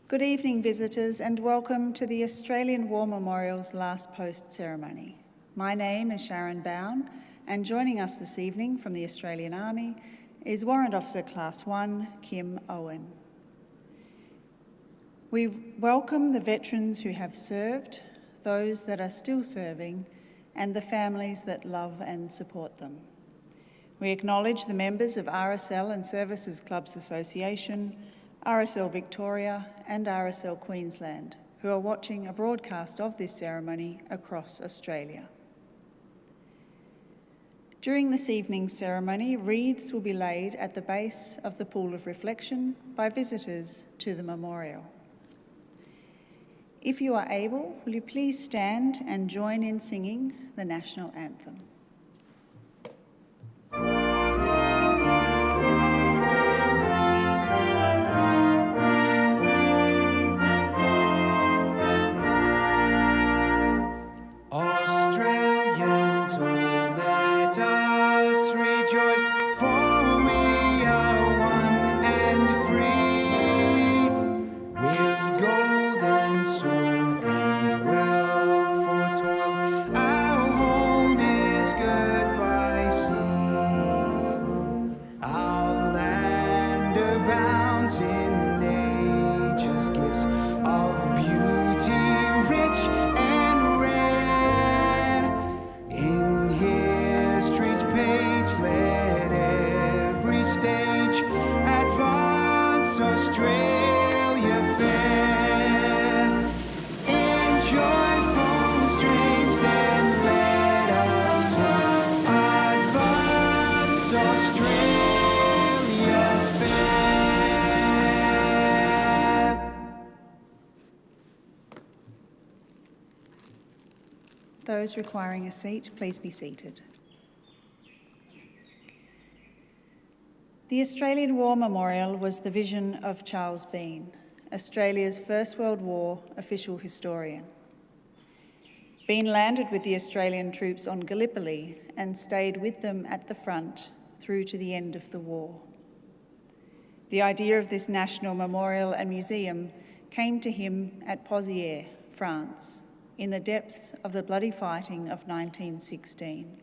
Good evening, visitors, and welcome to the Australian War Memorial's Last Post ceremony. My name is Sharon Bown, and joining us this evening from the Australian Army is Warrant Officer Class 1, Kim Owen. We welcome the veterans who have served, those that are still serving, and the families that love and support them. We acknowledge the members of RSL and Services Clubs Association, RSL Victoria and RSL Queensland, who are watching a broadcast of this ceremony across Australia. During this evening's ceremony, wreaths will be laid at the base of the Pool of Reflection by visitors to the memorial. If you are able, will you please stand and join in singing the National Anthem. Those requiring a seat, please be seated. The Australian War Memorial was the vision of Charles Bean, Australia's First World War official historian. Bean landed with the Australian troops on Gallipoli and stayed with them at the front through to the end of the war. The idea of this national memorial and museum came to him at Pozières, France, in the depths of the bloody fighting of 1916.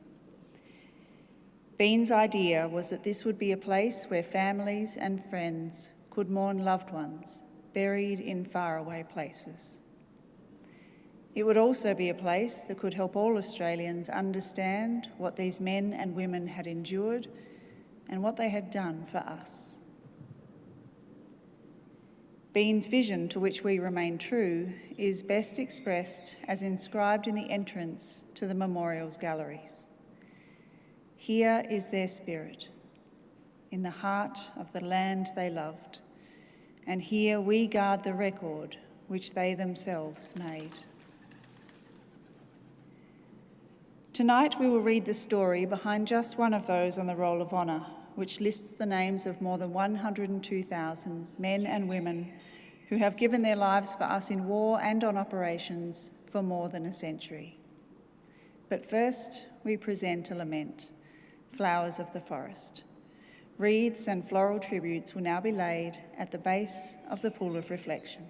Bean's idea was that this would be a place where families and friends could mourn loved ones buried in faraway places. It would also be a place that could help all Australians understand what these men and women had endured and what they had done for us. Bean's vision, to which we remain true, is best expressed as inscribed in the entrance to the memorial's galleries. Here is their spirit, in the heart of the land they loved, and here we guard the record which they themselves made. Tonight we will read the story behind just one of those on the Roll of Honour, which lists the names of more than 102,000 men and women who have given their lives for us in war and on operations for more than a century. But first, we present a lament, Flowers of the Forest. Wreaths and floral tributes will now be laid at the base of the Pool of Reflection.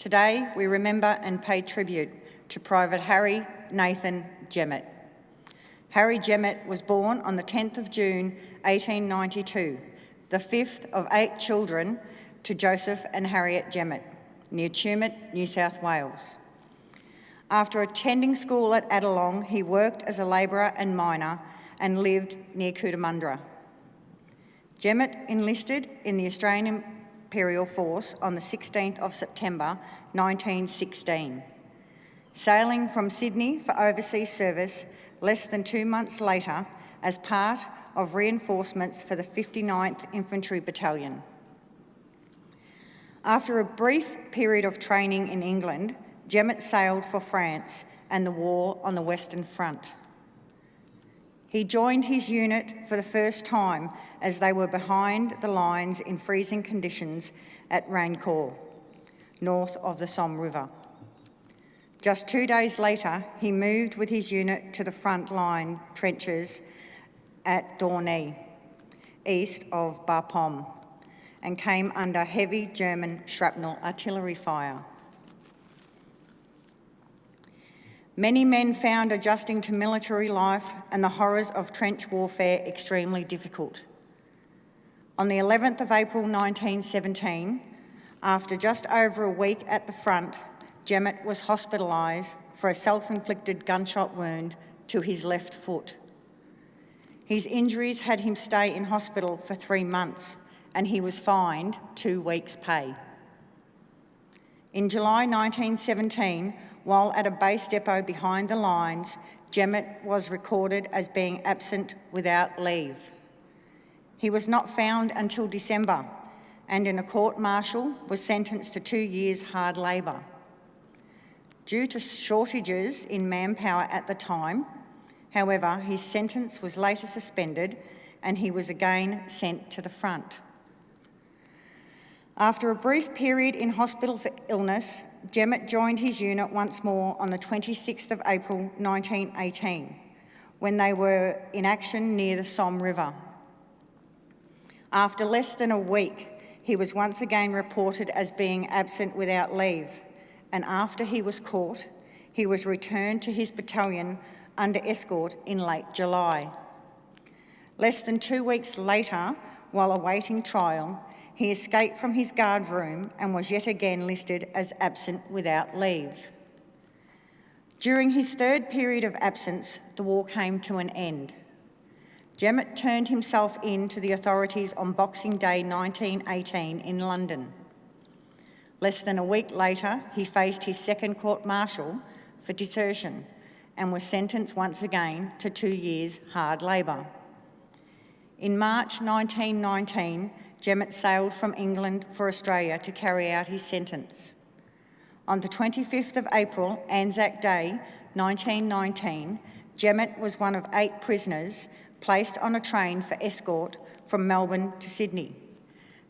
Today, we remember and pay tribute to Private Harrie Nathan Jemmett. Harrie Jemmett was born on the 10th of June 1892, the fifth of 8 children to Joseph and Harriet Jemmett, near Jemmett, New South Wales. After attending school at Adelong, he worked as a labourer and miner and lived near Cootamundra. Jemmett enlisted in the Australian Imperial Force on the 16th of September 1916. Sailing from Sydney for overseas service less than 2 months later as part of reinforcements for the 59th Infantry Battalion. After a brief period of training in England, Jemmett sailed for France and the war on the Western Front. He joined his unit for the first time as they were behind the lines in freezing conditions at Raincourt, north of the Somme River. Just 2 days later, he moved with his unit to the front line trenches at Dorney, east of Bapaume, and came under heavy German shrapnel artillery fire. Many men found adjusting to military life and the horrors of trench warfare extremely difficult. On the 11th of April 1917, after just over a week at the front, Jemmett was hospitalised for a self-inflicted gunshot wound to his left foot. His injuries had him stay in hospital for 3 months, and he was fined 2 weeks' pay. In July 1917, while at a base depot behind the lines, Jemmett was recorded as being absent without leave. He was not found until December, and in a court-martial was sentenced to 2 years hard labour. Due to shortages in manpower at the time, however, his sentence was later suspended and he was again sent to the front. After a brief period in hospital for illness, Jemmett joined his unit once more on the 26th of April 1918, when they were in action near the Somme River. After less than a week, he was once again reported as being absent without leave, and after he was caught, he was returned to his battalion under escort in late July. Less than 2 weeks later, while awaiting trial, he escaped from his guard room and was yet again listed as absent without leave. During his third period of absence, the war came to an end. Jemmett turned himself in to the authorities on Boxing Day 1918 in London. Less than a week later, he faced his second court-martial for desertion and was sentenced once again to 2 years hard labour. In March 1919, Jemmett sailed from England for Australia to carry out his sentence. On the 25th of April, Anzac Day 1919, Jemmett was one of 8 prisoners placed on a train for escort from Melbourne to Sydney.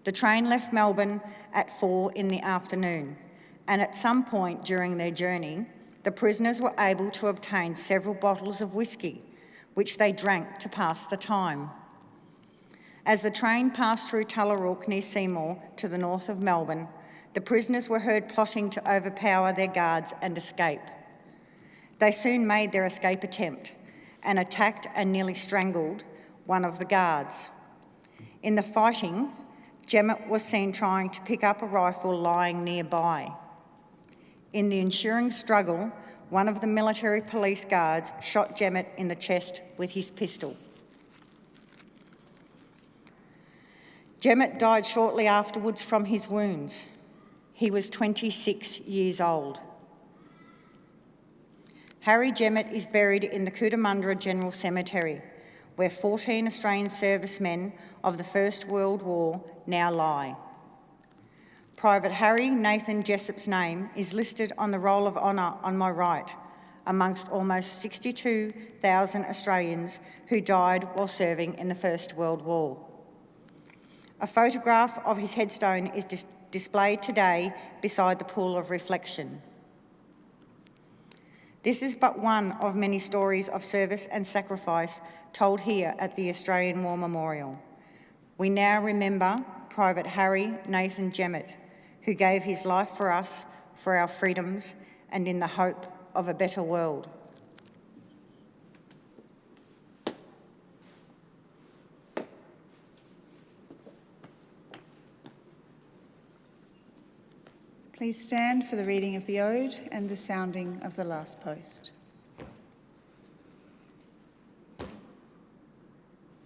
The train left Melbourne at 4 in the afternoon, and at some point during their journey, the prisoners were able to obtain several bottles of whiskey, which they drank to pass the time. As the train passed through Tullarook near Seymour to the north of Melbourne, the prisoners were heard plotting to overpower their guards and escape. They soon made their escape attempt and attacked and nearly strangled one of the guards. In the fighting, Jemmett was seen trying to pick up a rifle lying nearby. In the ensuing struggle, one of the military police guards shot Jemmett in the chest with his pistol. Jemmett died shortly afterwards from his wounds. He was 26 years old. Harrie Jemmett is buried in the Cootamundra General Cemetery, where 14 Australian servicemen of the First World War now lie. Private Harrie Nathan Jessop's name is listed on the Roll of Honour on my right, amongst almost 62,000 Australians who died while serving in the First World War. A photograph of his headstone is displayed today beside the pool of reflection. This is but one of many stories of service and sacrifice told here at the Australian War Memorial. We now remember Private Harrie Nathan Jemmett, who gave his life for us for our freedoms and in the hope of a better world. Please stand for the reading of the Ode and the sounding of the last post.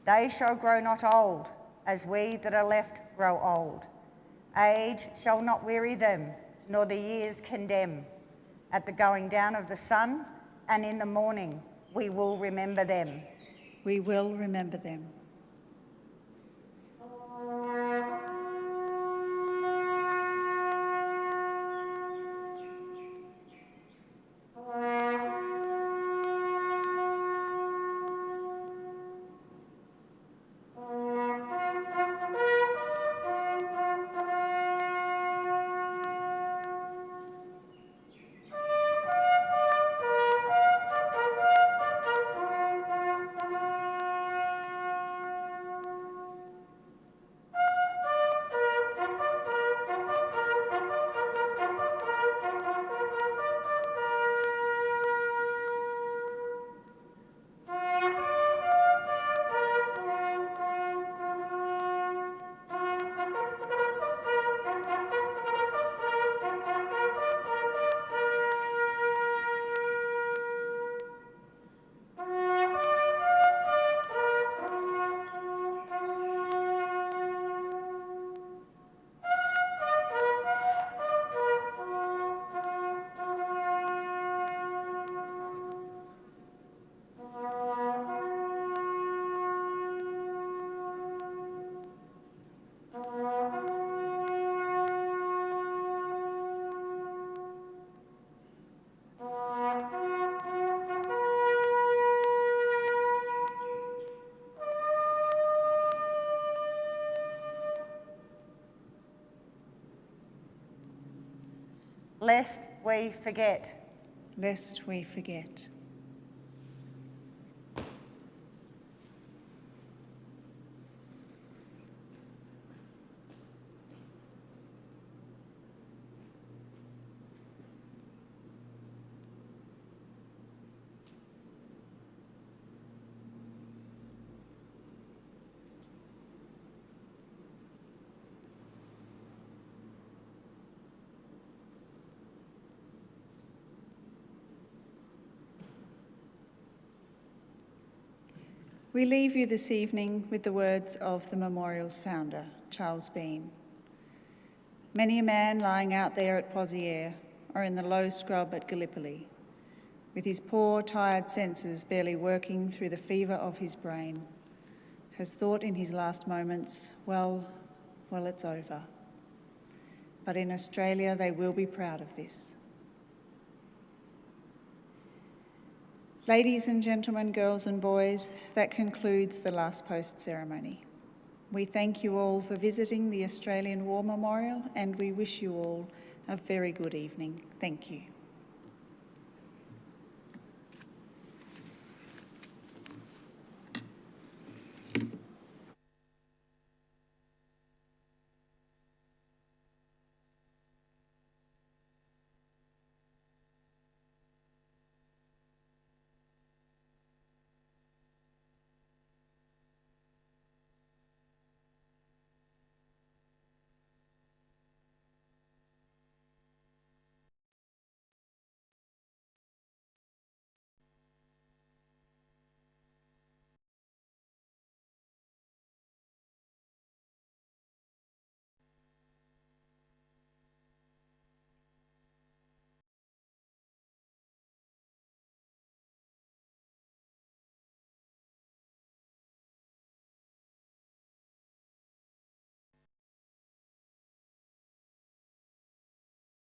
They shall grow not old, as we that are left grow old. Age shall not weary them, nor the years condemn. At the going down of the sun and in the morning, we will remember them. We will remember them. Lest we forget. Lest we forget. We leave you this evening with the words of the memorial's founder, Charles Bean. Many a man lying out there at Pozières or in the low scrub at Gallipoli, with his poor, tired senses barely working through the fever of his brain, has thought in his last moments, well, it's over. But in Australia, they will be proud of this. Ladies and gentlemen, girls and boys, that concludes the last post ceremony. We thank you all for visiting the Australian War Memorial, and we wish you all a very good evening. Thank you.